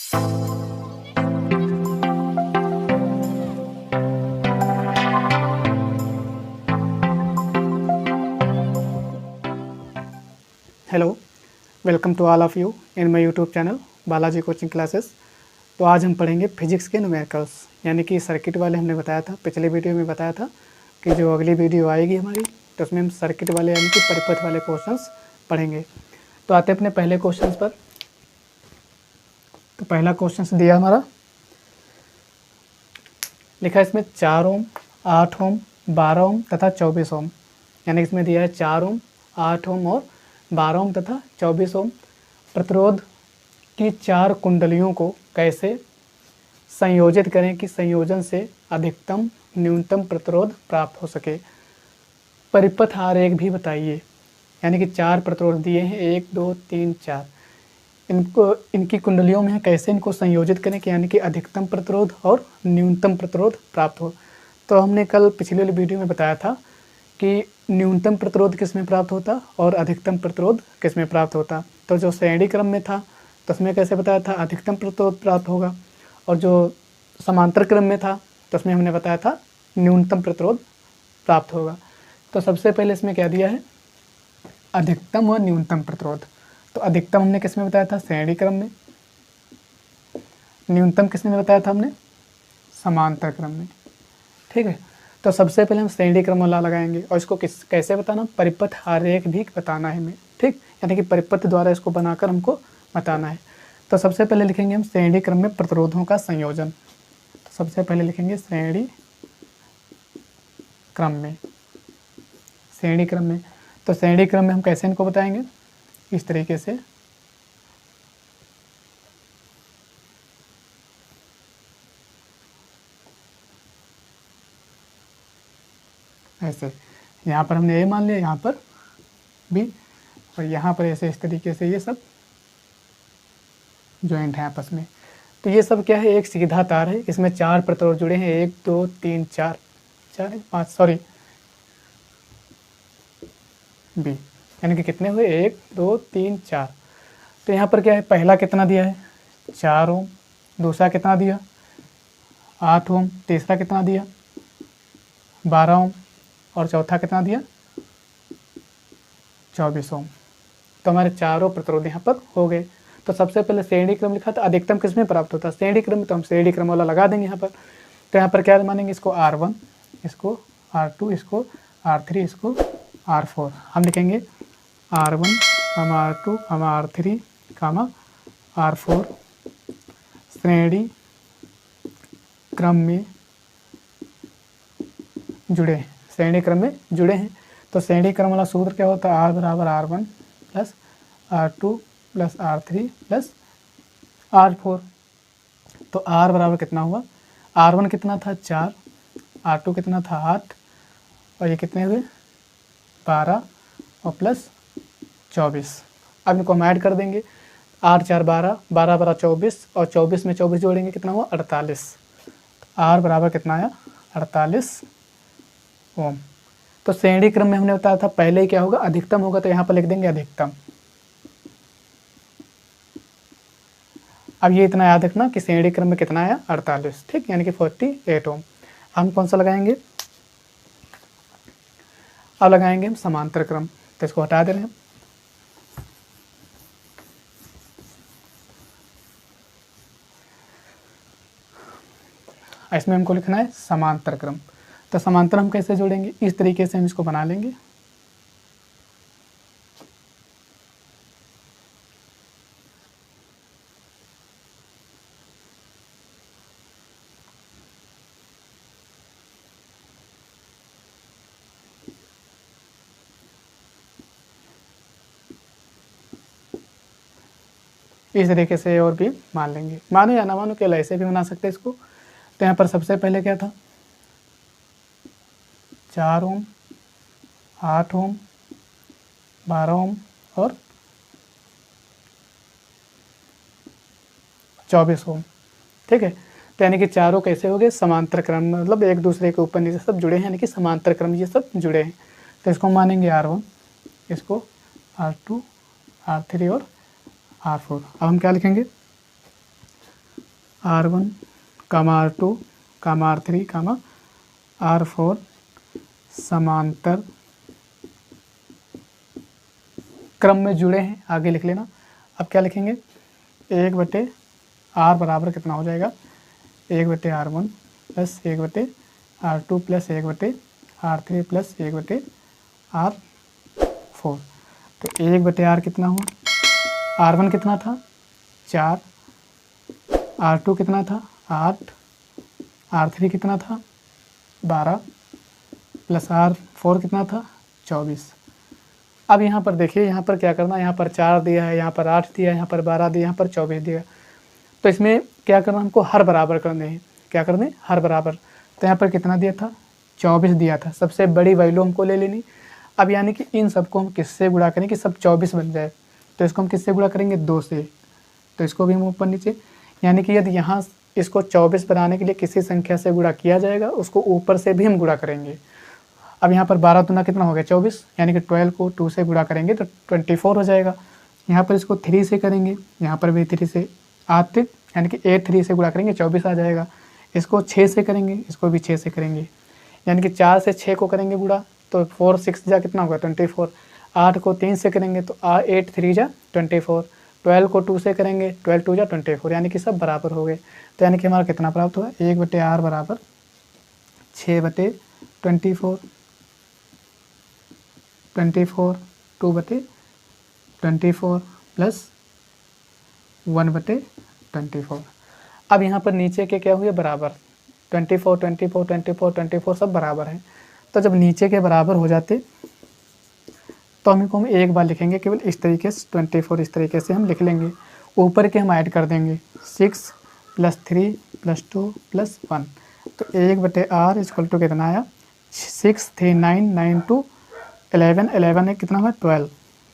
Hello, welcome to all of you in my YouTube channel Balaji coaching classes. तो आज हम पढ़ेंगे फिजिक्स के न्यूमेरिकल्स, यानी कि सर्किट वाले हमने बताया था, पिछले वीडियो में बताया था कि जो अगली वीडियो आएगी हमारी तो उसमें हम सर्किट वाले यानी कि परिपथ वाले क्वेश्चंस पढ़ेंगे। तो आते हैं अपने पहले क्वेश्चंस पर। तो पहला क्वेश्चन दिया हमारा, लिखा है इसमें 4 ओम, 8 ओम, 12 ओम तथा 24 ओम, यानी इसमें दिया है 4 ओम, 8 ओम और 12 ओम तथा 24 ओम प्रतिरोध की 4 कुंडलियों को कैसे संयोजित करें कि संयोजन से अधिकतम न्यूनतम प्रतिरोध प्राप्त हो सके। परिपथ आरेख भी बताइए, यानी कि 4 प्रतिरोध दिए हैं, 1 2 3 4, इनको इनकी कुंडलियों में कैसे इनको संयोजित करें कि यानी कि अधिकतम प्रतिरोध और न्यूनतम प्रतिरोध प्राप्त हो। तो हमने कल पिछले वाली वीडियो में बताया था कि न्यूनतम प्रतिरोध किस में प्राप्त होता और अधिकतम प्रतिरोध किस में प्राप्त होता। तो जो श्रेणी क्रम में था तो उसमें कैसे बताया था अधिकतम प्रतिरोध प्राप्त होगा, और जो समांतर क्रम में था तो उसमें हमने बताया था न्यूनतम प्रतिरोध प्राप्त होगा। तो सबसे पहले इसमें क्या दिया है, अधिकतम व न्यूनतम प्रतिरोध। तो अधिकतम हमने किस में बताया था, श्रेणी क्रम में। न्यूनतम किस में बताया था हमने, समांतर क्रम में। ठीक है, तो सबसे पहले हम श्रेणी क्रम वाला लगाएंगे और इसको कैसे बताना, परिपथ आरेख भी बताना है हमें। ठीक, यानी कि परिपथ द्वारा इसको बनाकर हमको बताना है। तो सबसे पहले लिखेंगे हम श्रेणी क्रम में प्रतिरोधों का संयोजन। तो सबसे पहले लिखेंगे श्रेणी क्रम में, श्रेणी क्रम में। तो श्रेणी क्रम में हम कैसे इनको बताएंगे, इस तरीके से। ऐसे यहाँ पर हमने ए मान लिया, यहाँ पर बी, और यहाँ पर ऐसे इस तरीके से ये सब ज्वाइंट है आपस में। तो ये सब क्या है, एक सीधा तार है, इसमें 4 प्रतिरोध जुड़े हैं, 1 2 3 4 4 5 सॉरी बी, यानी कि कितने हुए, 1 2 3 4। तो यहाँ पर क्या है, पहला कितना दिया है 4 ओम, दूसरा कितना दिया 8 ओम, तीसरा कितना दिया 12 ओम, और चौथा कितना दिया 24 ओम। तो हमारे चारों प्रतिरोध यहाँ पर हो गए। तो सबसे पहले श्रेणी क्रम लिखा था, अधिकतम किस में प्राप्त होता है, श्रेणी क्रम में। तो हम श्रेणी क्रम वाला लगा देंगे यहाँ पर। तो यहाँ पर क्या मानेंगे, इसको R1, इसको R2, इसको R3, इसको R4। हम लिखेंगे R1, R2, R3, R4 श्रेणी क्रम में जुड़े हैं, श्रेणी क्रम में जुड़े हैं। तो श्रेणी क्रम वाला सूत्र क्या होता है, R बराबर R1 plus R2 plus R3 plus R4। तो R बराबर कितना हुआ, R1 कितना था 4, R2 कितना था 8, और ये कितने हुए 12 और प्लस 24। अब इनको हम ऐड कर देंगे, 8 4 12, 12 12 24, और 24 में 24 जोड़ेंगे कितना हुआ 48। R बराबर कितना आया 48 ओम। तो श्रेणी क्रम में हमने बताया था पहले ही क्या होगा, अधिकतम होगा, तो यहाँ पर लिख देंगे अधिकतम। अब ये इतना याद रखना कि श्रेणी क्रम में कितना आया 48, ठीक, यानी कि 48 ओम। हम कौन सा लगाएंगे, अब लगाएंगे हम समांतर क्रम। तो इसको हटा दे रहे हैं। इसमें हमको लिखना है समांतर क्रम। तो समांतर हम कैसे जोड़ेंगे, इस तरीके से हम इसको बना लेंगे। इस तरीके से और भी मान लेंगे, मानो या ना मानो, केवल ऐसे भी बना सकते हैं इसको। तो यहाँ पर सबसे पहले क्या था, 4 ओम, 8 ओम, 12 ओम और 24 ओम। ठीक है, तो यानी कि चारों कैसे हो गए, समांतर क्रम, मतलब एक दूसरे के ऊपर नीचे सब जुड़े हैं, यानी कि समांतर क्रम ये सब जुड़े हैं। तो इसको मानेंगे R1, इसको R2, R3 और R4। अब हम क्या लिखेंगे, R1 कामा R2 कामा R3 कामा R4 समांतर क्रम में जुड़े हैं। आगे लिख लेना। अब क्या लिखेंगे, 1/R बराबर कितना हो जाएगा, 1/R1 plus 1/R2 plus 1/R3 plus 1/R4। तो 1/R कितना हुआ, R1 कितना था 4, R2 कितना था 8, R3 कितना था 12 प्लस R4 कितना था 24। अब यहाँ पर देखिए, यहाँ पर क्या करना, यहाँ पर 4 दिया है, यहाँ पर 8 दिया है, यहाँ पर 12 दिया, यहाँ पर 24 दिया। तो इसमें क्या करना, हमको हर बराबर करने हैं। क्या करने, हर बराबर। तो यहाँ पर कितना दिया था, 24 दिया था। सबसे बड़ी वैल्यू हमको ले लेनी। अब यानी कि इन सबको हम किससे गुणा करें कि सब 24 बन जाए। तो इसको हम किससे गुणा करेंगे, 2 से। तो इसको भी हम ऊपर नीचे, यानी कि यदि यहाँ इसको 24 बनाने के लिए किसी संख्या से गुणा किया जाएगा, उसको ऊपर से भी हम गुणा करेंगे। अब यहाँ पर 12 दूना कितना हो गया 24, यानी कि 12 को 2 से गुणा करेंगे तो 24 हो जाएगा। यहाँ पर इसको 3 से करेंगे, यहाँ पर भी 3 से, 8 यानी कि 8 3 से गुणा करेंगे 24 आ जाएगा। इसको 6 से करेंगे, इसको भी 6 से करेंगे, यानी कि 4 से 6 को करेंगे गुणा तो 4 6 जा कितना होगा 24। 8 को 3 से करेंगे तो 8 3 जा 24। 12 को 2 से करेंगे, 12 2 जा 24, यानी कि सब बराबर हो गए। तो यानी कि हमारा कितना प्राप्त हुआ, 1/R बराबर 6/24, 24 2/24 प्लस 1/24। अब यहाँ पर नीचे के क्या हुए, बराबर। 24 24 24 24 सब बराबर हैं। तो जब नीचे के बराबर हो जाते तो हम एक बार लिखेंगे केवल इस तरीके से, 24 इस तरीके से हम लिख लेंगे। ऊपर के हम ऐड कर देंगे 6 + 3 + 2 + 1। तो 1/R इक्वल टू कितना आया, 6 3 9 9 2 11 11 है कितना हुआ 12,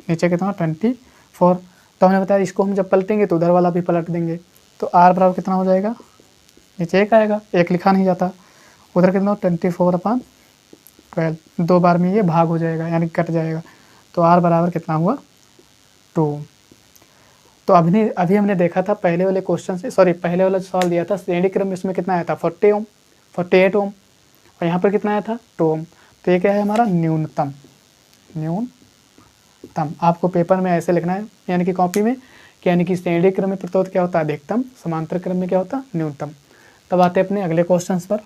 नीचे कितना 24। तो हमने बताया इसको हम जब पलटेंगे तो उधर वाला भी पलट देंगे। तो R बराबर कितना हो जाएगा, नीचे 1 आएगा, 1 लिखा नहीं जाता, उधर कितना 24/12, 2 बार में ये भाग हो जाएगा यानी कट जाएगा। तो R बराबर कितना हुआ 2। तो अभी हमने देखा था पहले वाले क्वेश्चन से, सॉरी पहले वाला सवाल दिया था श्रेणी क्रम, इसमें कितना आया था 40 ओम 48 ओम, और यहाँ पर कितना आया था 2 ओम। तो ये क्या है हमारा न्यूनतम। आपको पेपर में ऐसे लिखना है, यानी कि कॉपी में, कि यानी कि श्रेणी क्रम में प्रतिरोध क्या होता है अधिकतम, समांतर क्रम में क्या होता है न्यूनतम। तब आते हैं अपने अगले क्वेश्चन पर।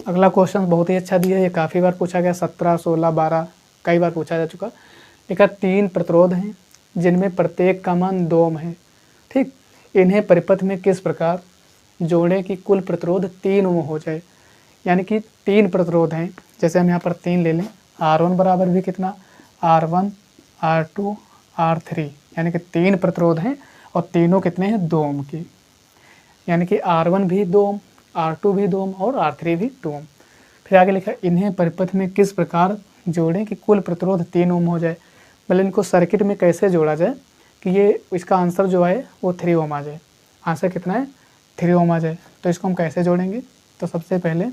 अगला क्वेश्चन बहुत ही अच्छा दिया है, ये काफ़ी बार पूछा गया, 17 16 12 कई बार पूछा जा चुका। लिखा 3 प्रतिरोध हैं जिनमें प्रत्येक का मान 2 ओम है, ठीक। इन्हें परिपथ में किस प्रकार जोड़ें कि कुल प्रतिरोध 3 ओम हो जाए। यानी कि 3 प्रतिरोध हैं, जैसे हम यहाँ पर 3 ले लें, R1 बराबर भी कितना, R1 R2 R3, यानी कि 3 प्रतिरोध हैं और तीनों कितने हैं 2 ओम की, यानी कि R1 भी 2 ओम, R2 भी 2 ओम और R3 भी 2 ओम। फिर आगे लिखा इन्हें परिपथ में किस प्रकार जोड़ें कि कुल प्रतिरोध 3 ओम हो जाए। मतलब इनको सर्किट में कैसे जोड़ा जाए कि ये इसका आंसर जो है वो 3 ओम आ जाए। आंसर कितना है 3 ओम आ जाए। तो इसको हम कैसे जोड़ेंगे, तो सबसे पहले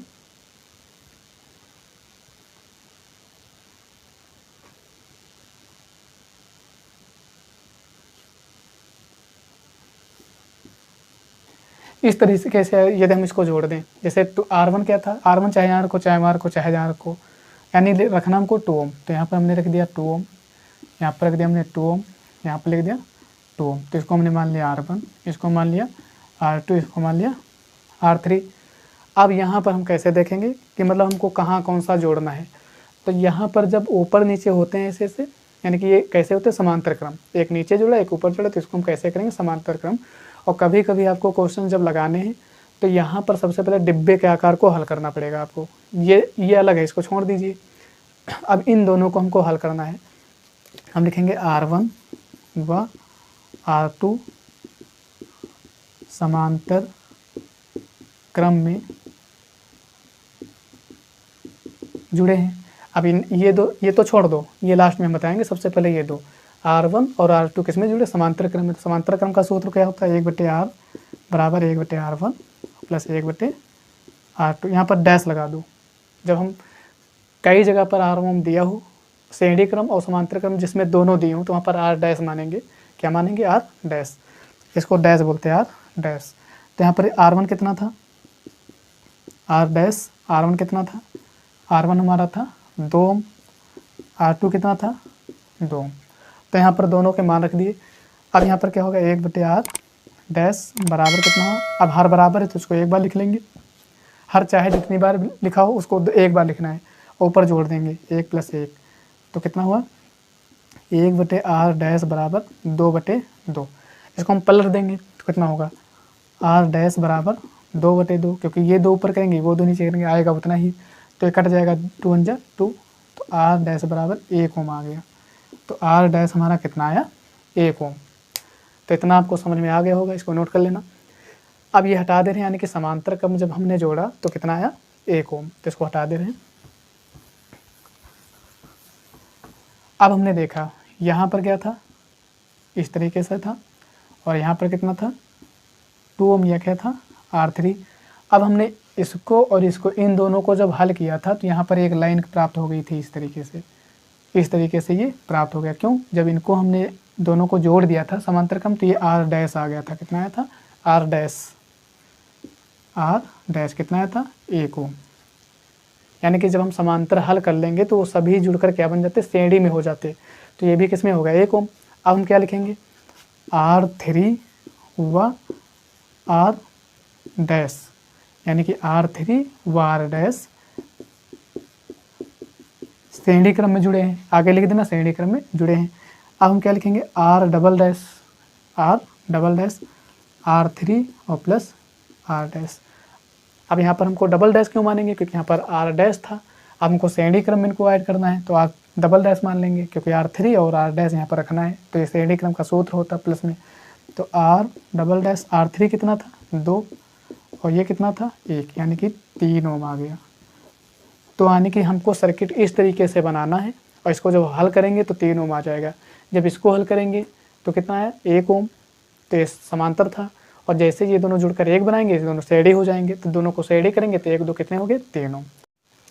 इस तरीके से यदि हम इसको जोड़ दें, जैसे R1 क्या था, R1 चाहे R को चाहे R को चाहे R को, यानी रखना हमको 2 ओम। तो यहाँ पर हमने रख दिया 2 ओम, यहाँ पर रख दिया हमने 2 ओम, यहाँ पर लिख दिया 2 ओम। तो इसको हमने मान लिया R1, इसको मान लिया R2, इसको मान लिया R3। अब यहाँ पर हम कैसे देखेंगे कि मतलब हमको कहाँ कौन सा जोड़ना है। तो यहाँ पर जब ऊपर नीचे होते हैं ऐसे यानी कि ये कैसे होते हैं समांतर क्रम, एक नीचे जुड़ा एक ऊपर जुड़ा, तो इसको हम कैसे करेंगे समांतर क्रम। और कभी कभी आपको क्वेश्चन जब लगाने हैं तो यहाँ पर सबसे पहले डिब्बे के आकार को हल करना पड़ेगा आपको, ये अलग है, इसको छोड़ दीजिए। अब इन दोनों को हमको हल करना है। हम लिखेंगे R1 व R2 समांतर क्रम में जुड़े हैं। अब ये तो छोड़ दो, ये लास्ट में हम बताएंगे। सबसे पहले ये दो R1 और R2 किस में जुड़े, समांतर क्रम में। समांतर क्रम का सूत्र क्या होता है, 1/R बराबर 1/R1 प्लस 1/R2। यहाँ पर डैश लगा दो। जब हम कई जगह पर R1 दिया हो, श्रेणी क्रम और समांतर क्रम जिसमें दोनों दिए हों, तो वहाँ पर R डैश मानेंगे। क्या मानेंगे? R dash. इसको डैश बोलते हैं, R डैश। तो यहाँ पर R1 कितना था? R डैश R1 कितना था? R1 हमारा था 2 ओम, R2 कितना था? 2 ओम। तो यहाँ पर दोनों के मान रख दिए। अब यहाँ पर क्या होगा? 1/R डैश बराबर कितना हो? अब हर बराबर है तो उसको एक बार लिख लेंगे। हर चाहे जितनी बार लिखा हो उसको एक बार लिखना है, ऊपर जोड़ देंगे 1 + 1। तो कितना हुआ? 1/R डैश बराबर 2/2। इसको हम पलट देंगे तो कितना होगा? R डैश बराबर 2/2, क्योंकि ये 2 ऊपर करेंगे वो 2 नीचे करेंगे, आएगा उतना ही, तो ये कट जाएगा, 2 × 2। तो R डैश बराबर 1 ओम आ गया। तो R डैश हमारा कितना आया? 1 ओम। तो इतना आपको समझ में आ गया होगा, इसको नोट कर लेना। अब ये हटा दे रहे हैं, यानी कि समांतर क्रम जब हमने जोड़ा तो कितना आया? 1 ओम। तो इसको हटा दे रहे हैं। अब हमने देखा यहाँ पर क्या था? इस तरीके से था, और यहाँ पर कितना था? 2 ओम। यह क्या था? R3। अब हमने इसको और इसको, इन दोनों को जब हल किया था तो यहाँ पर एक लाइन प्राप्त हो गई थी इस तरीके से। इस तरीके से ये प्राप्त हो गया। क्यों? जब इनको हमने दोनों को जोड़ दिया था समांतर क्रम, तो ये R डैश आ गया था। कितना आया था? R डैश कितना आया था? 1 ओम। यानी कि जब हम समांतर हल कर लेंगे तो वो सभी जुड़कर क्या बन जाते? श्रेणी में हो जाते। तो ये भी किस में होगा? 1 ओम। अब हम क्या लिखेंगे? R3 व R डैश, यानी कि R3 व R डैश श्रेणी क्रम में जुड़े हैं। आगे लिख देना, श्रेणी क्रम में जुड़े हैं। अब हम क्या लिखेंगे? R डबल डैश R3 और प्लस R डैश। अब यहाँ पर हमको डबल डैश क्यों मानेंगे? क्योंकि यहाँ पर R डैश था। अब हमको श्रेणी क्रम में इनको ऐड करना है, तो आप डबल डैश मान लेंगे, क्योंकि R3 और R डैश यहाँ पर रखना है। तो ये श्रेणी क्रम का सूत्र होता प्लस में। तो R डबल डैश R3 कितना था? 2, और ये कितना था? 1, यानी कि 3 ओम आ गया। तो यानी कि हमको सर्किट इस तरीके से बनाना है, और इसको जब हल करेंगे तो 3 ओम आ जाएगा। जब इसको हल करेंगे तो कितना है? 1 ओम। तो ये समांतर था, और जैसे ये दोनों जुड़कर एक बनाएंगे, ये दोनों श्रेणी हो जाएंगे। तो दोनों को श्रेणी करेंगे तो 1 2 कितने हो गए? 3 ओम।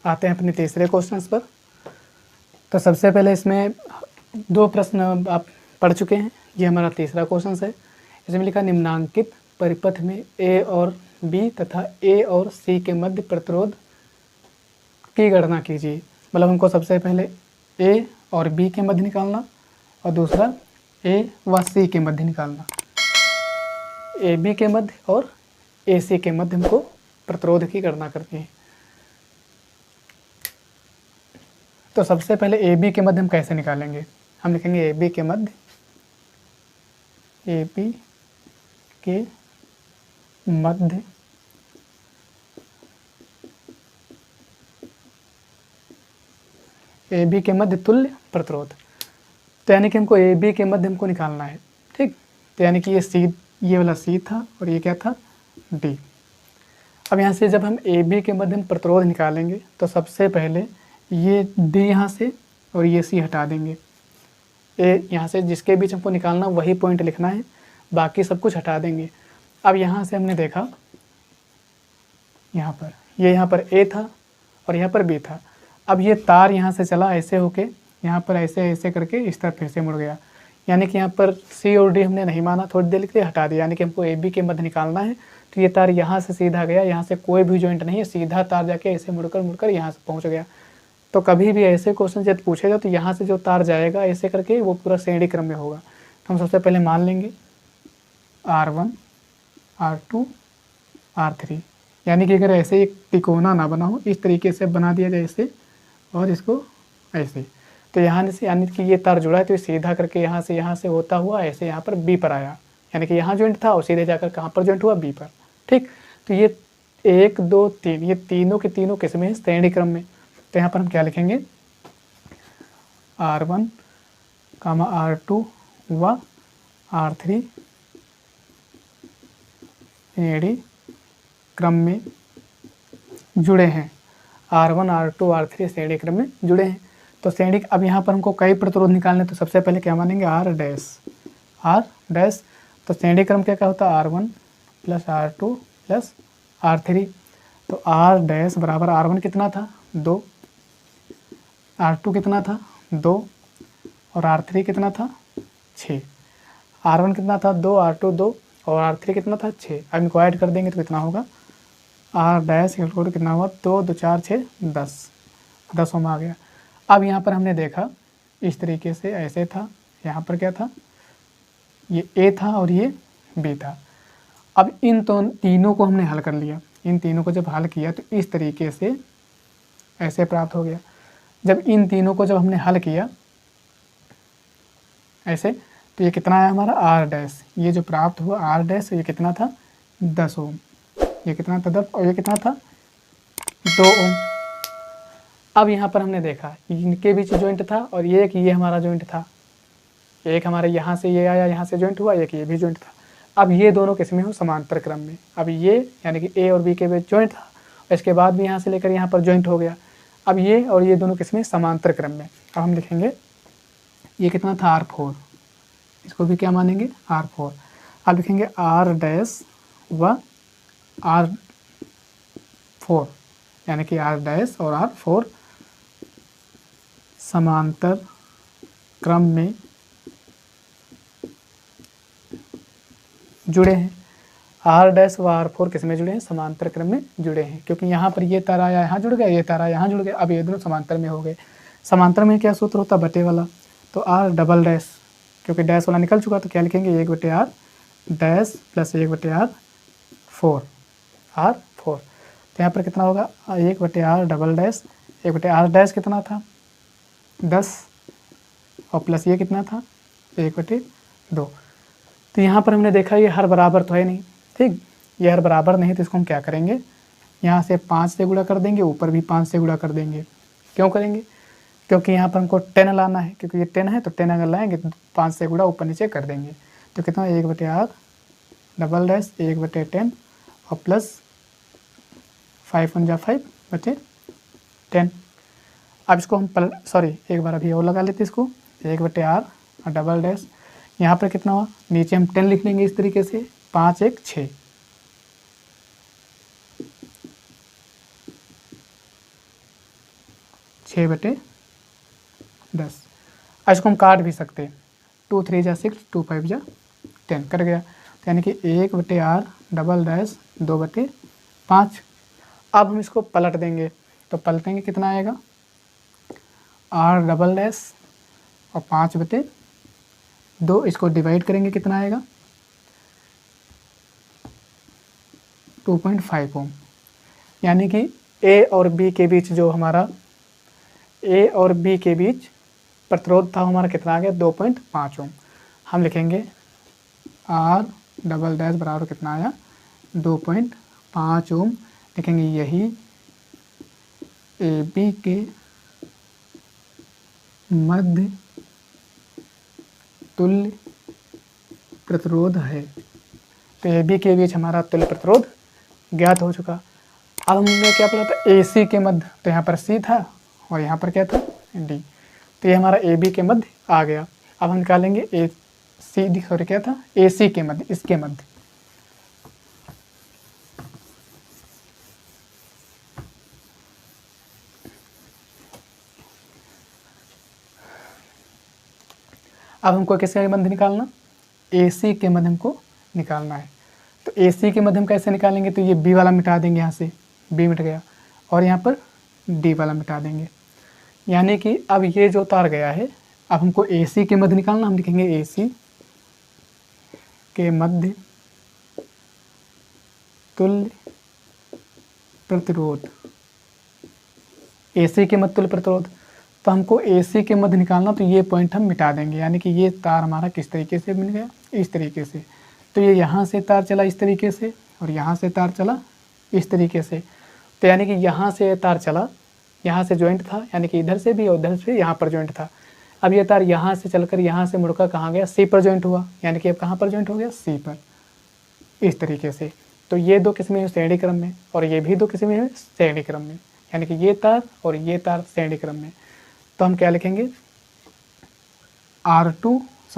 आते हैं अपने तीसरे क्वेश्चन पर। तो सबसे पहले इसमें 2 प्रश्न आप पढ़ चुके हैं। ये हमारा तीसरा क्वेश्चन है। इसमें लिखा, निम्नांकित परिपथ में A और B तथा A और C के मध्य प्रतिरोध की गणना कीजिए। मतलब हमको सबसे पहले A और B के मध्य निकालना, और दूसरा A व C के मध्य निकालना। AB के मध्य और AC के मध्य हमको प्रतिरोध की गणना करनी है। तो सबसे पहले AB के मध्य हम कैसे निकालेंगे? हम लिखेंगे AB के मध्य, AB के मध्य AB के मध्य तुल्य प्रतिरोध। तो यानी कि हमको AB के मध्य हमको निकालना है, ठीक। तो यानी कि ये वाला C था, और ये क्या था? D। अब यहाँ से जब हम AB के मध्य प्रतिरोध निकालेंगे तो सबसे पहले ये D यहाँ से और ये C हटा देंगे। A यहाँ से जिसके बीच हमको निकालना वही पॉइंट लिखना है, बाकी सब कुछ हटा देंगे। अब यहाँ से हमने देखा, यहाँ पर A था और यहाँ पर B था। अब ये तार यहाँ से चला ऐसे होके, यहाँ पर ऐसे ऐसे करके इस तरफ फिर से मुड़ गया। यानी कि यहाँ पर C और D हमने नहीं माना, थोड़ी देर के लिए हटा दिया। यानी कि हमको AB के मध्य निकालना है, तो ये तार यहाँ से सीधा गया, यहाँ से कोई भी जॉइंट नहीं है, सीधा तार जाके ऐसे मुड़कर यहाँ से पहुँच गया। तो कभी भी ऐसे क्वेश्चन जब पूछेगा तो यहाँ से जो तार जाएगा ऐसे करके वो पूरा श्रेणी क्रम में होगा। तो हम सबसे पहले मान लेंगे R1 R2 R3। यानी कि अगर ऐसे एक तिकोना ना बना हो, इस तरीके से बना दिया जाए ऐसे, और इसको ऐसे, तो यहाँ से यानी कि ये तार जुड़ा है, तो ये सीधा करके यहाँ से होता हुआ ऐसे यहाँ पर B पर आया। यानी कि यहाँ जॉइंट था और सीधे जाकर कहाँ पर जॉइंट हुआ? B पर, ठीक। तो ये 1 2 3, ये तीनों के तीनों किस में है? श्रेणी क्रम में। तो यहाँ पर हम क्या लिखेंगे? R1, R2 व R3 श्रेणी क्रम में जुड़े हैं। R1 R2 R3 श्रेणी क्रम में जुड़े हैं। तो श्रेणी, अब यहाँ पर हमको कई प्रतिरोध निकालने, तो सबसे पहले क्या मानेंगे? R dash. तो श्रेणी क्रम क्या होता है? R1 + R2 + R3, तो R डैश बराबर R1 कितना था 2, R2 कितना था 2 और R3 कितना था 6। R1 कितना था 2, R2 2 और R3 कितना था 6। अब इनको ऐड कर देंगे तो कितना होगा, R डैश इक्वल टू कितना हुआ 2 2 4 6 10 ओम आ गया। अब यहाँ पर हमने देखा इस तरीके से ऐसे था, यहाँ पर क्या था, ये A था और ये B था। अब इन तीनों को हमने हल कर लिया। इन तीनों को जब हल किया तो इस तरीके से ऐसे प्राप्त हो गया। जब इन तीनों को जब हमने हल किया ऐसे, तो ये कितना आया हमारा R डैश, ये जो प्राप्त हुआ R डैश, ये कितना था 10 ओम, ये कितना था 10 और ये कितना था 2 ओम। अब यहाँ पर हमने देखा इनके बीच जॉइंट था और ये हमारा जॉइंट था, एक हमारे यहाँ से ये आया, यहाँ से जॉइंट हुआ, एक ये भी जॉइंट था। अब ये दोनों किसमें हो, समांतर क्रम में। अब ये यानी कि ए और बी के बीच जॉइंट था, इसके बाद भी यहाँ से लेकर यहाँ पर जॉइंट हो गया। अब ये और ये दोनों किसमें, समांतर क्रम में। अब हम लिखेंगे ये कितना था R4, इसको भी क्या मानेंगे R4। अब लिखेंगे R डैश व R4 यानी कि R डैश और R4 समांतर क्रम में जुड़े हैं। R डैश व R4 किस में जुड़े हैं, समांतर क्रम में जुड़े हैं, क्योंकि यहाँ पर ये तारा यहाँ जुड़ गया, ये तारा यहाँ जुड़ गया। अब ये दोनों समांतर में हो गए। समांतर में क्या सूत्र होता, बटे वाला, तो R डबल डैश, क्योंकि डैश वाला निकल चुका तो क्या लिखेंगे 1/R dash plus 1/R4 R4। तो यहाँ पर कितना होगा 1/R double dash, 1/R dash कितना था 10 और प्लस ये कितना था 1/2। तो यहाँ पर हमने देखा ये हर बराबर तो है नहीं, ठीक, ये हर बराबर नहीं, तो इसको हम क्या करेंगे, यहाँ से 5 से गुणा कर देंगे, ऊपर भी 5 से गुणा कर देंगे। क्यों करेंगे, क्योंकि यहाँ पर हमको 10 लाना है, क्योंकि ये 10 है तो 10 अगर लाएंगे तो 5 से गुणा ऊपर नीचे कर देंगे। तो कितना 1/R डबल डैश 1/10 और प्लस 5 × 5/10। अब इसको हम एक बार अभी और लगा लेते इसको, 1/R और डबल डैश, यहाँ पर कितना हुआ, नीचे हम 10 लिख लेंगे इस तरीके से, 5 1 6, 6/10। इसको हम काट भी सकते, 2 3 × 6 2 5 × 10 कट गया। तो यानी कि 1/R डबल डैश 2/5। अब हम इसको पलट देंगे, तो पलटेंगे कितना आएगा, R डबल डैश और 5/2, इसको डिवाइड करेंगे कितना आएगा 2.5 ओम। यानी कि A और B के बीच जो हमारा A और B के बीच प्रतिरोध था हमारा कितना आ गया 2.5 ओम। हम लिखेंगे R डबल डैश बराबर कितना आया 2.5 ओम। लिखेंगे यही AB के मध्य तुल्य प्रतिरोध है। तो AB के बीच हमारा तुल्य प्रतिरोध ज्ञात हो चुका। अब हमने क्या पढ़ा था, AC के मध्य, तो यहाँ पर C था और यहाँ पर क्या था D, तो ये हमारा AB के मध्य आ गया। अब हम निकालेंगे क्या था AC के मध्य, इसके मध्य। अब हमको किसके मध्य निकालना, AC के मध्य हमको निकालना है। तो AC के मध्य हम कैसे निकालेंगे, तो ये B वाला मिटा देंगे, यहाँ से B मिट गया और यहाँ पर D वाला मिटा देंगे। यानी कि अब ये जो तार गया है, अब हमको AC के मध्य निकालना, हम लिखेंगे AC के मध्य तुल्य प्रतिरोध, AC के मध्य तुल्य प्रतिरोध। तो हमको AC के मध्य निकालना, तो ये पॉइंट हम मिटा देंगे। यानी कि ये तार हमारा किस तरीके से बन गया, इस तरीके से। तो ये यहाँ से तार चला इस तरीके से और यहाँ से तार चला इस तरीके से। तो यानी कि यहाँ से तार चला, यहाँ से जॉइंट था, यानी कि इधर से भी और इधर से यहाँ पर जॉइंट था। अब ये तार यहाँ से चलकर यहाँ से मुड़कर कहाँ गया, C पर जॉइंट हुआ, यानी कि अब कहाँ पर जॉइंट हो गया, C पर, इस तरीके से। तो ये दो किस्में हैं श्रेणी क्रम में और ये भी दो किस्में हैं श्रेणी क्रम में, यानी कि ये तार और ये तार श्रेणी क्रम में। तो हम क्या लिखेंगे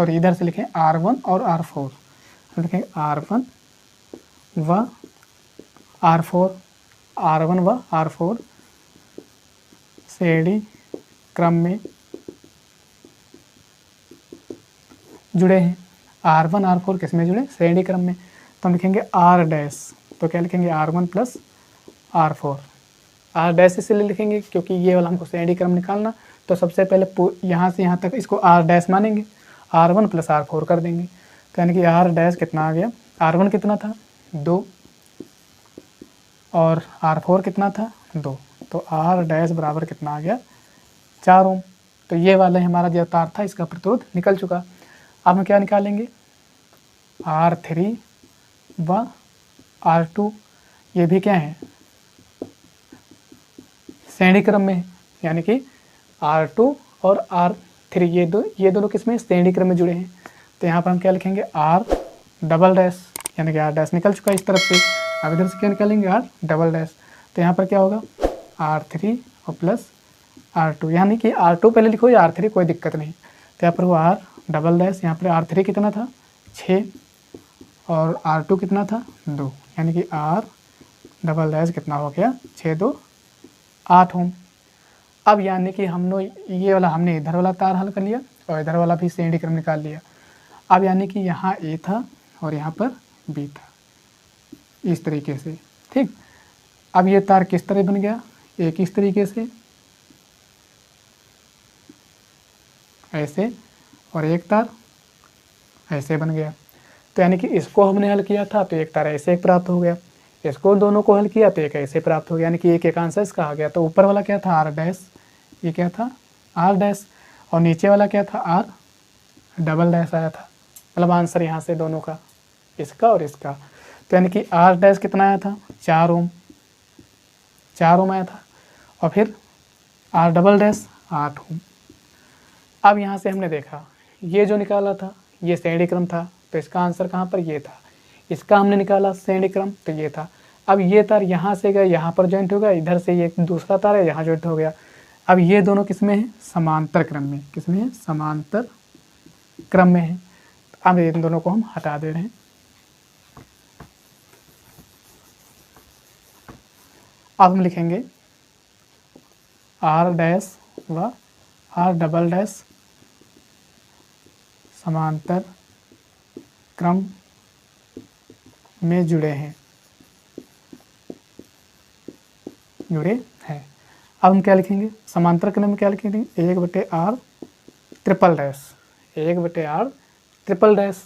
इधर से लिखें R1 और R4। हम लिखेंगे R1 व R4, R1 व R4 श्रेणी क्रम में जुड़े हैं। R1 R4 किस में जुड़े? श्रेणी क्रम में। तो हम लिखेंगे R डैश, तो क्या लिखेंगे R1 plus R4। R dash इसलिए लिखेंगे क्योंकि ये वाला हमको श्रेणी क्रम निकालना, तो सबसे पहले यहाँ से यहाँ तक इसको R डैश मानेंगे, R1 प्लस R4 कर देंगे। तो यानी कि R डैश कितना आ गया? R1 कितना था? 2 और R4 कितना था? 2। तो R डैश बराबर कितना आ गया? 4 ओम। तो ये वाला हमारा जो तार था इसका प्रतिरोध निकल चुका। अब हम क्या निकालेंगे? R3 व R2, ये भी क्या है? श्रेणी क्रम में है, यानी कि R2 और R3 ये दोनों किस में? श्रेणी क्रम में जुड़े हैं। तो यहाँ पर हम क्या लिखेंगे? R डबल डैश, यानी कि R डैश निकल चुका है इस तरफ से। अब इधर से क्या निकालेंगे? R double dash. तो यहाँ पर क्या होगा? R3 और प्लस R2, यानी कि R2 पहले लिखो या R3 कोई दिक्कत नहीं। तो यहाँ पर वो R डबल डैश, यहाँ पर R3 कितना था? 6 और R2 कितना था? 2, यानी कि R डबल डैश कितना हो गया? 6 2 8 ओम। अब यानी कि हमने इधर वाला तार हल कर लिया और इधर वाला भी श्रेणी क्रम निकाल लिया। अब यानी कि यहाँ A था और यहाँ पर B था, इस तरीके से। ठीक, अब ये तार किस तरह बन गया? एक इस तरीके से ऐसे, और एक तार ऐसे बन गया। तो यानी कि इसको हमने हल किया था तो एक तार ऐसे प्राप्त हो गया, इसको दोनों को हल किया तो एक ऐसे प्राप्त हो गया, यानी कि एक आंसर इसका आ गया। तो ऊपर वाला क्या था? R डैश, ये क्या था? R डैश, और नीचे वाला क्या था? R डबल डैश आया था। मतलब आंसर यहाँ से दोनों का, इसका और इसका। तो यानी कि R डैश कितना आया था? 4 ओम, 4 ओम आया था, और फिर R डबल डैश 8 ओम। अब यहाँ से हमने देखा ये जो निकाला था ये श्रेणी क्रम था, तो इसका आंसर कहाँ पर? ये था। इसका हमने निकाला श्रेणी क्रम, तो ये था। अब ये तार यहाँ से गया, यहाँ पर जॉइंट हो गया, इधर से ये दूसरा तार है यहाँ जॉइंट हो गया। अब ये दोनों किस में है? समांतर क्रम में। किस में है? समांतर क्रम में है। अब इन दोनों को हम हटा दे रहे हैं। अब हम लिखेंगे R डैश व R डबल डैश समांतर क्रम में जुड़े हैं। अब हम क्या लिखेंगे? समांतर क्रम में क्या लिखेंगे? 1/R triple dash, 1/R triple dash,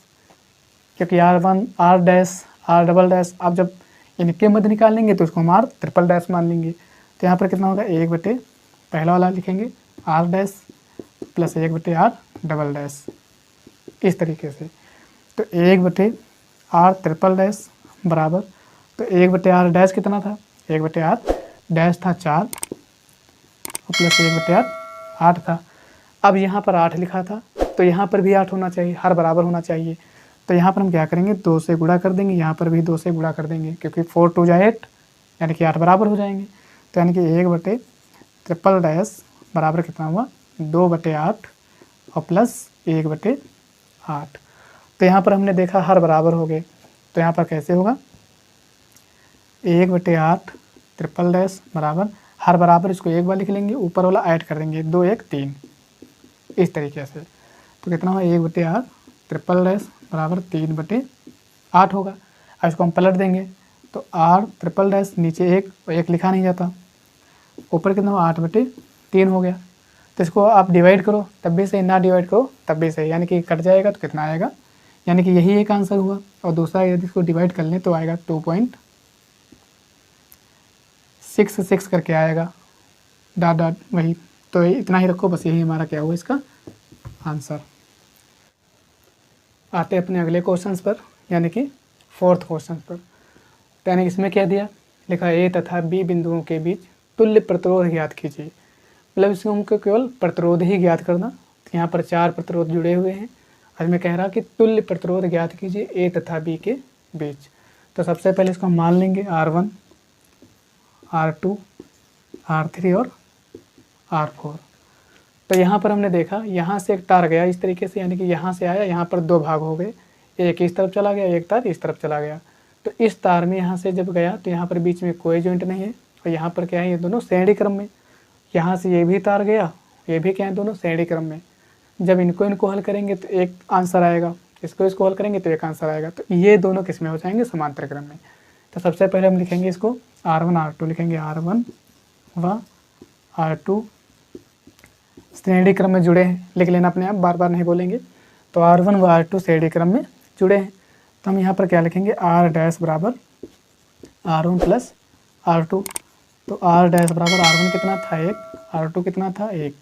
क्योंकि R1 R dash R double dash, अब जब इनके मध्य निकालेंगे तो इसको हम R ट्रिपल डैश मान लेंगे। तो यहाँ पर कितना होगा? 1/ पहला वाला लिखेंगे R dash plus 1/R double dash, इस तरीके से। तो 1/R ट्रिपल डैश बराबर, तो 1/R डैश कितना था? 1/R डैश था 4 और प्लस 1/R 8 था। अब यहाँ पर 8 लिखा था तो यहाँ पर भी 8 होना चाहिए, हर बराबर होना चाहिए। तो यहाँ पर हम क्या करेंगे? 2 से गुणा कर देंगे, यहाँ पर भी 2 से गुणा कर देंगे, क्योंकि 4 2 जा 8, यानी कि 8 बराबर हो जाएंगे। तो यानी कि 1/ ट्रिपल डैश बराबर कितना हुआ? 2/8 और प्लस 1/8। तो यहाँ पर हमने देखा हर बराबर हो गए, तो यहाँ पर कैसे होगा? 1/8 ट्रिपल डैश बराबर हर बराबर, इसको एक बार लिख लेंगे, ऊपर वाला ऐड कर देंगे, 2 1 3, इस तरीके से। तो कितना हुआ? 1/R ट्रिपल डैश बराबर 3/8 होगा। अब इसको हम पलट देंगे तो R ट्रिपल डैश नीचे 1 लिखा नहीं जाता, ऊपर कितना हुआ? 8/3 हो गया। तो इसको आप डिवाइड करो तब भी सही, ना डिवाइड करो तब भी सही, यानी कि कट जाएगा तो कितना आएगा? यानी कि यही एक आंसर हुआ। और दूसरा यदि इसको डिवाइड कर लें तो आएगा 2.66 करके आएगा, डॉट डॉट वही। तो इतना ही रखो बस, यही हमारा क्या हुआ इसका आंसर। आते अपने अगले क्वेश्चन पर, यानी कि 4th क्वेश्चन पर। तो यानी इसमें क्या दिया? लिखा A तथा B बिंदुओं के बीच तुल्य प्रतिरोध ज्ञात कीजिए। मतलब इसमें हमको केवल प्रतिरोध ही ज्ञात करना। तो यहाँ पर 4 प्रतिरोध जुड़े हुए हैं, आज मैं कह रहा कि तुल्य प्रतिरोध ज्ञात कीजिए A तथा B के बीच। तो सबसे पहले इसको हम मान लेंगे R1 R2 R3 और R4। तो यहाँ पर हमने देखा यहाँ से एक तार गया इस तरीके से, यानी कि यहाँ से आया, यहाँ पर 2 भाग हो गए, एक इस तरफ चला गया, एक तार इस तरफ चला गया। तो इस तार में यहाँ से जब गया तो यहाँ पर बीच में कोई जॉइंट नहीं है और यहाँ पर क्या है, ये दोनों श्रेणी क्रम में। यहाँ से ये भी तार गया, ये भी क्या है, दोनों श्रेणी क्रम में। जब इनको हल करेंगे तो एक आंसर आएगा, इसको हल करेंगे तो एक आंसर आएगा। तो ये दोनों किस में हो जाएंगे, समांतर क्रम में। तो सबसे पहले हम लिखेंगे इसको R1 R2 लिखेंगे, R1 व R2 श्रेणी क्रम में जुड़े हैं। लिख लेना अपने आप, बार बार नहीं बोलेंगे। तो R1 व R2 श्रेणी क्रम में जुड़े हैं। तो हम यहाँ पर क्या लिखेंगे, R डैश बराबर R1 प्लस R2। तो R डैश बराबर R1 कितना था 1, R2 कितना था 1,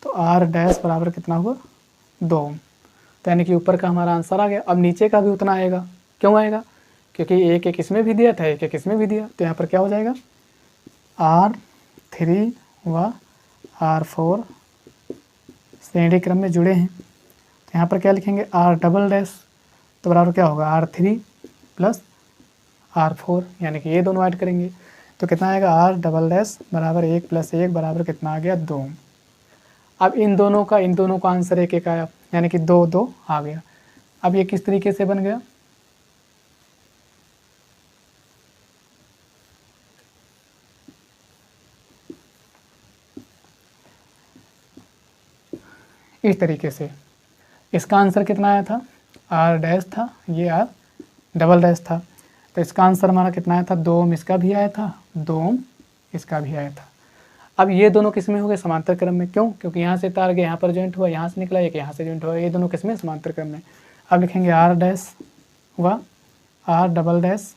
तो R डैश बराबर कितना हुआ 2। तो यानी कि ऊपर का हमारा आंसर आ गया। अब नीचे का भी उतना आएगा। क्यों आएगा, क्योंकि एक एक इसमें भी दिया था, एक एक इसमें भी दिया। तो यहाँ पर क्या हो जाएगा, R3 व R4 श्रेणी क्रम में जुड़े हैं। तो यहाँ पर क्या लिखेंगे, R डबल डैश, तो बराबर क्या होगा R3 प्लस R4, यानी कि ये दोनों ऐड करेंगे तो कितना आएगा, R डबल डैश बराबर 1 प्लस 1 बराबर कितना आ गया 2। अब इन दोनों का आंसर एक एक आया, यानी कि 2 2 आ गया। अब ये किस तरीके से बन गया, इस तरीके से। इसका आंसर कितना आया था, R डैश था, ये R डबल डैश था। तो इसका आंसर हमारा कितना आया था, 2 ओम इसका भी आया था, 2 ओम इसका भी आया था। अब ये दोनों किस में हो गए, समांतर क्रम में। क्यों, क्योंकि यहाँ से तार गया, यहाँ पर जॉइंट हुआ, यहाँ से निकला एक यहाँ से जॉइंट हुआ, ये दोनों किस में, समांतर क्रम में। अब लिखेंगे R डैश व R डबल डैश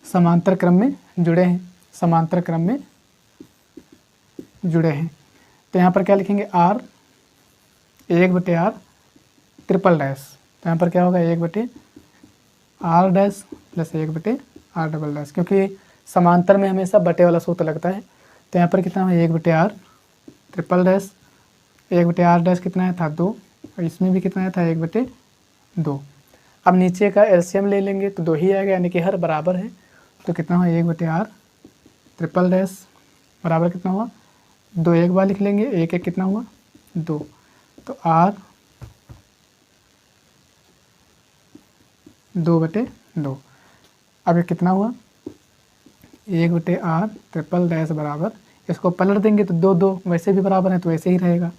समांतर क्रम में जुड़े हैं, समांतर क्रम में जुड़े हैं। तो यहाँ पर क्या लिखेंगे, R 1/R ट्रिपल डैश। तो यहाँ पर क्या होगा, 1/R dash plus 1/R double dash, क्योंकि समांतर में हमेशा बटे वाला सूत्र लगता है। तो यहाँ पर कितना है, 1/R triple dash, 1/R dash कितना है था 2, और इसमें भी कितना है था 1/2। अब नीचे का एलसीएम ले लेंगे तो 2 ही आएगा, यानी कि हर बराबर है। तो कितना हुआ, 1/R ट्रिपल डैश बराबर कितना हुआ 2, एक बार लिख लेंगे, एक एक कितना हुआ 2। तो R 2/2। अब ये कितना हुआ, 1/R ट्रिपल डैश बराबर, इसको पलट देंगे तो 2 2 वैसे भी बराबर है तो वैसे ही रहेगा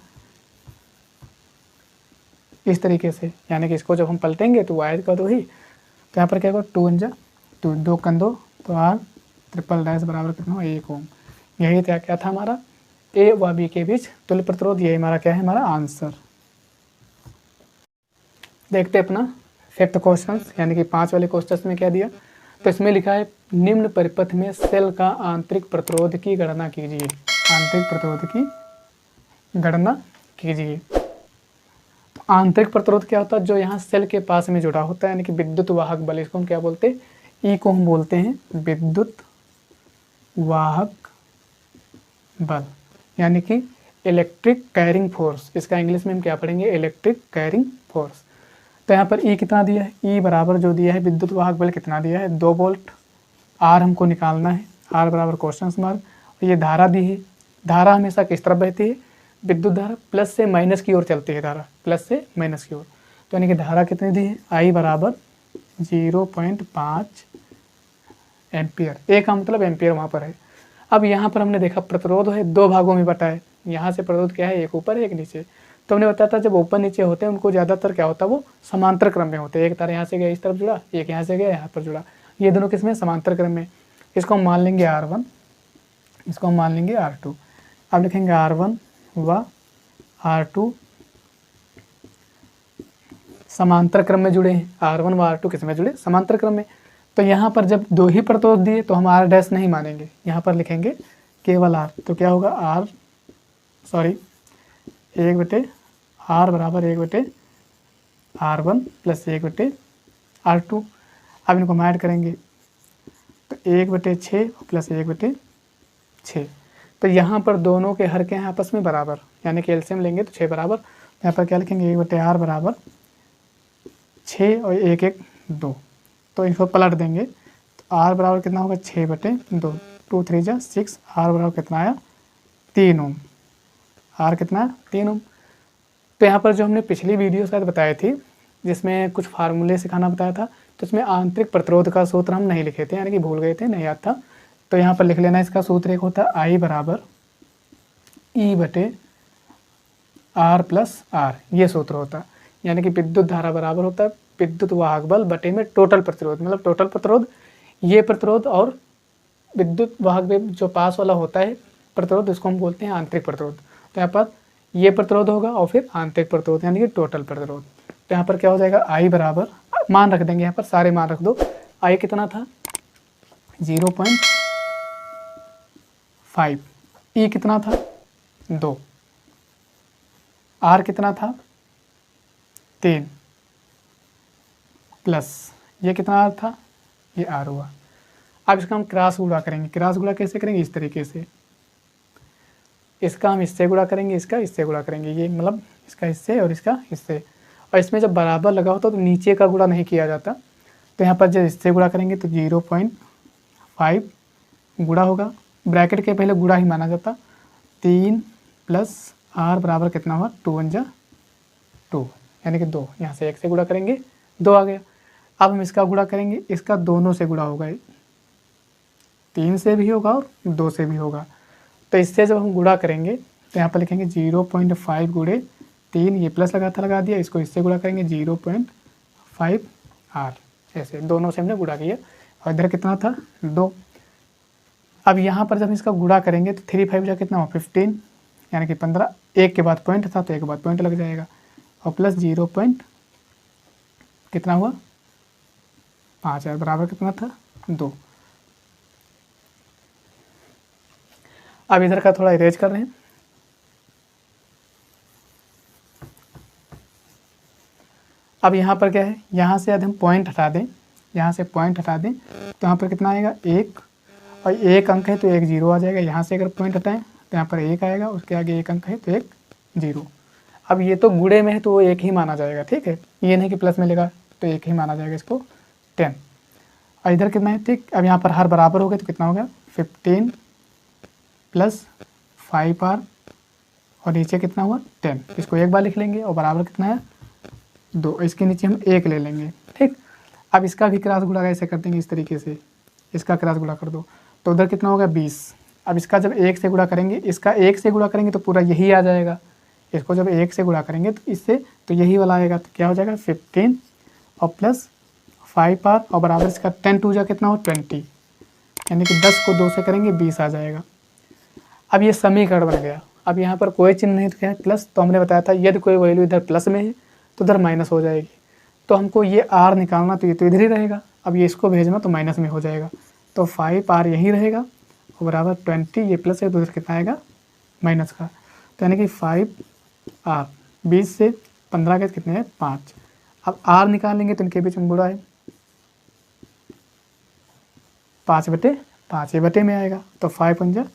इस तरीके से। यानी कि इसको जब हम पलटेंगे तो वायद का 2 ही। तो यहाँ पर क्या होगा, 2 × 2, 2 × 2, तो R ट्रिपल डैश बराबर कितना हुआ 1 ओम। यही क्या था हमारा ए व बी के बीच तुल्य प्रतिरोध। यही हमारा क्या है, हमारा आंसर। देखते अपना 5th क्वेश्चन, यानी कि 5 वाले क्वेश्चन में क्या दिया। तो इसमें लिखा है, निम्न परिपथ में सेल का आंतरिक प्रतिरोध की गणना कीजिए। आंतरिक प्रतिरोध की गणना कीजिए। तो आंतरिक प्रतिरोध क्या होता है, जो यहाँ सेल के पास में जुड़ा होता है, यानी कि विद्युत वाहक बल, इसको हम क्या बोलते हैं, ई को हम बोलते हैं विद्युत वाहक बल, यानी कि इलेक्ट्रिक कैरिंग फोर्स। इसका इंग्लिश में हम क्या पढ़ेंगे, इलेक्ट्रिक कैरिंग फोर्स। तो यहाँ पर ई कितना दिया है, ई बराबर जो दिया है विद्युत वाहक बल कितना दिया है 2 वोल्ट। आर हमको निकालना है, आर बराबर क्वेश्चन मार्क। ये धारा दी है, धारा हमेशा किस तरफ बहती है, विद्युत धारा प्लस से माइनस की ओर चलती है, धारा प्लस से माइनस की ओर। तो यानी कि धारा कितनी दी है, आई बराबर 0.5 एम्पियर। ए का मतलब एम्पियर वहाँ पर है। अब यहाँ पर हमने देखा प्रतिरोध है 2 भागों में बटा है। यहाँ से प्रतिरोध क्या है, एक ऊपर एक नीचे। तो हमने बताया था जब ऊपर नीचे होते हैं उनको ज़्यादातर क्या होता है, वो समांतर क्रम में होते हैं। एक तार यहाँ से गया इस तरफ जुड़ा, एक यहाँ से गया यहाँ पर जुड़ा, ये दोनों किसमें, समांतर क्रम में। इसको हम मान लेंगे R1, इसको हम मान लेंगे R2। अब लिखेंगे R1 व R2 समांतर क्रम में जुड़े हैं। R1 व R2 किस में जुड़े, समांतर क्रम में। तो यहाँ पर जब 2 ही प्रतिरोध दिए तो हम R डैश नहीं मानेंगे, यहाँ पर लिखेंगे केवल R। तो क्या होगा, 1/R बराबर 1/R1 प्लस 1/R2। अब इनको हम ऐड करेंगे तो 1/6 प्लस 1/6। तो यहाँ पर दोनों के हर के हैं आपस में बराबर, यानी कि एलसीएम लेंगे तो 6 बराबर। यहाँ पर क्या लिखेंगे, 1/R बराबर 6 और 1 1 2। तो इनको पलट देंगे तो R बराबर कितना होगा 6/2, 2 3 जा 6। R बराबर कितना आया 3 ओम। R कितना है 3 ओम। तो यहाँ पर जो हमने पिछली वीडियो शायद बताई थी जिसमें कुछ फार्मूले सिखाना बताया था, तो इसमें आंतरिक प्रतिरोध का सूत्र हम नहीं लिखे थे, यानी कि भूल गए थे, नहीं याद था। तो यहाँ पर लिख लेना, इसका सूत्र एक होता है आई बराबर E/R+R, ये सूत्र होता है। यानी कि विद्युत धारा बराबर होता है विद्युत वाहक बल बटे में टोटल प्रतिरोध, मतलब टोटल प्रतिरोध ये प्रतिरोध और विद्युत वाहक में जो पास वाला होता है प्रतिरोध, इसको हम बोलते हैं आंतरिक प्रतिरोध। तो यहाँ पर ये प्रतिरोध होगा और फिर आंतरिक प्रतिरोध यानी कि टोटल प्रतिरोध। तो यहाँ पर क्या हो जाएगा, आई बराबर, मान रख देंगे यहाँ पर, सारे मान रख दो। आई कितना था 0.5, ई कितना था 2, आर कितना था 3, प्लस ये कितना आर था, ये आर हुआ। अब इसका हम क्रॉस गुणा करेंगे। क्रॉस गुणा कैसे करेंगे, इस तरीके से, इसका हम इससे गुणा करेंगे, इसका इससे गुणा करेंगे, ये मतलब इसका इससे और इसका इससे। और इसमें जब बराबर लगा होता तो नीचे का गुणा नहीं किया जाता, तो यहाँ पर जब इससे गुणा करेंगे तो 0.5 गुणा होगा, ब्रैकेट के पहले गुणा ही माना जाता। 3 प्लस आर बराबर कितना हुआ, 2 1 जा 2, यानी कि 2, यहाँ से 1 से गुणा करेंगे 2 आ गया। अब हम इसका गुणा करेंगे, इसका दोनों से गुणा होगा, 3 से भी होगा और 2 से भी होगा। तो इससे जब हम गुणा करेंगे तो यहाँ पर लिखेंगे 0.5 गुणे 3, ये प्लस लगा दिया, इसको इससे गुणा करेंगे 0.5 आर, ऐसे दोनों से हमने गुणा किया। और इधर कितना था 2। अब यहाँ पर जब इसका गुणा करेंगे तो 3 5 जा कितना हुआ 15, यानी कि 15, एक के बाद पॉइंट था तो एक के बाद पॉइंट लग जाएगा, और प्लस 0 पॉइंट कितना हुआ 5 बराबर कितना था 2। अब इधर का थोड़ा इरेज कर रहे हैं। अब यहाँ पर क्या है, यहाँ से यदि हम पॉइंट हटा दें, यहाँ से पॉइंट हटा दें तो यहाँ पर कितना आएगा 1, और 1 अंक है तो 1 0 आ जाएगा। यहाँ से अगर पॉइंट हटाएं तो यहाँ पर 1 आएगा, उसके आगे 1 अंक है तो 1 0। अब ये तो गुणे में है तो वो 1 ही माना जाएगा, ठीक है, ये नहीं कि प्लस में लेगा, तो 1 ही माना जाएगा इसको 10। और इधर कितना है, ठीक। अब यहाँ पर हर बराबर हो गए तो कितना हो गया 15 प्लस 5 आर, और नीचे कितना हुआ 10, इसको एक बार लिख लेंगे, और बराबर कितना है 2, इसके नीचे हम 1 ले लेंगे, ठीक। अब इसका भी क्रॉस गुणा ऐसे कर देंगे, इस तरीके से इसका क्रॉस गुणा कर दो, तो उधर कितना होगा 20। अब इसका जब 1 से गुणा करेंगे, इसका 1 से गुणा करेंगे तो पूरा यही आ जाएगा, इसको जब 1 से गुणा करेंगे तो इससे तो यही वाला आएगा, तो क्या हो जाएगा 15 और प्लस 5 आर, और बराबर इसका 10 2 जा कितना हो 20, यानी कि 10 को 2 से करेंगे 20 आ जाएगा। अब ये समीकरण बन गया। अब यहाँ पर कोई चिन्ह नहीं तो क्या है प्लस, तो हमने बताया था यदि कोई वैल्यू इधर प्लस में है तो उधर माइनस हो जाएगी, तो हमको ये आर निकालना, तो ये तो इधर ही रहेगा, अब ये इसको भेजना तो माइनस में हो जाएगा, तो 5 आर यहीं रहेगा, और बराबर 20, ये प्लस है तो उधर कितना आएगा माइनस का, तो यानी कि 5 आर, 20 से 15 के कितने हैं 5। अब आर निकाल लेंगे तो इनके बीच में गुणा है, 5/5, ये बटे में आएगा, तो 5 5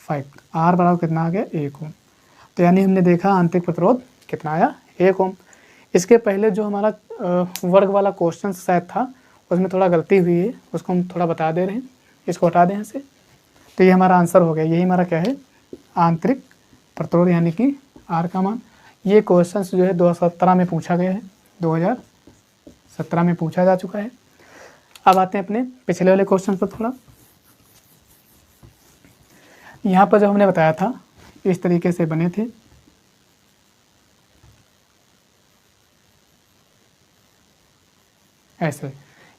5, आर बराबर कितना आ गया 1 ओम। तो यानी हमने देखा आंतरिक प्रतिरोध कितना आया 1 ओम। इसके पहले जो हमारा वर्ग वाला क्वेश्चन शायद था उसमें थोड़ा गलती हुई है, उसको हम थोड़ा बता दे रहे हैं, इसको हटा दें यहाँ से। तो ये हमारा आंसर हो गया, यही हमारा क्या है आंतरिक प्रतिरोध, यानी कि आर का मान। ये क्वेश्चन जो है 2017 में पूछा गया है, 2017 में पूछा जा चुका है। अब आते हैं अपने पिछले वाले क्वेश्चन पर थोड़ा। यहाँ पर जो हमने बताया था इस तरीके से बने थे, ऐसे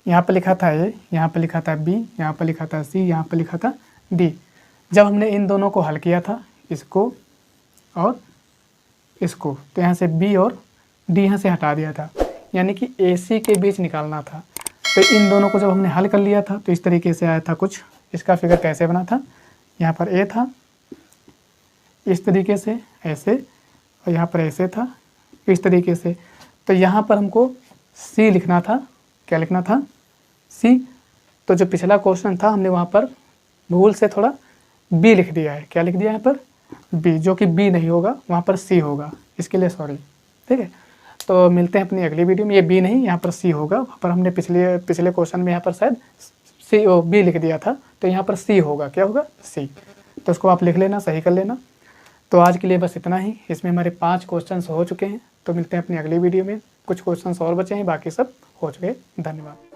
यहाँ पर लिखा था ए, यहाँ पर लिखा था बी, यहाँ पर लिखा था सी, यहाँ पर लिखा था डी। जब हमने इन दोनों को हल किया था, इसको और इसको, तो यहाँ से बी और डी यहाँ से हटा दिया था, यानी कि ए सी के बीच निकालना था। तो इन दोनों को जब हमने हल कर लिया था तो इस तरीके से आया था कुछ। इसका फिगर कैसे बना था, यहाँ पर ए था इस तरीके से ऐसे, और यहाँ पर ऐसे था इस तरीके से। तो यहाँ पर हमको सी लिखना था, क्या लिखना था सी। तो जो पिछला क्वेश्चन था हमने वहाँ पर भूल से थोड़ा बी लिख दिया है, क्या लिख दिया यहाँ पर बी, जो कि बी नहीं होगा, वहाँ पर सी होगा, इसके लिए सॉरी, ठीक है। तो मिलते हैं अपनी अगली वीडियो में। ये बी नहीं, यहाँ पर सी होगा, वहाँ पर हमने पिछले क्वेश्चन में यहाँ पर शायद सी ओ बी लिख दिया था, तो यहाँ पर सी होगा, क्या होगा सी। तो उसको आप लिख लेना, सही कर लेना। तो आज के लिए बस इतना ही। इसमें हमारे 5 क्वेश्चंस हो चुके हैं। तो मिलते हैं अपनी अगली वीडियो में। कुछ क्वेश्चंस और बचे हैं, बाकी सब हो चुके हैं। धन्यवाद।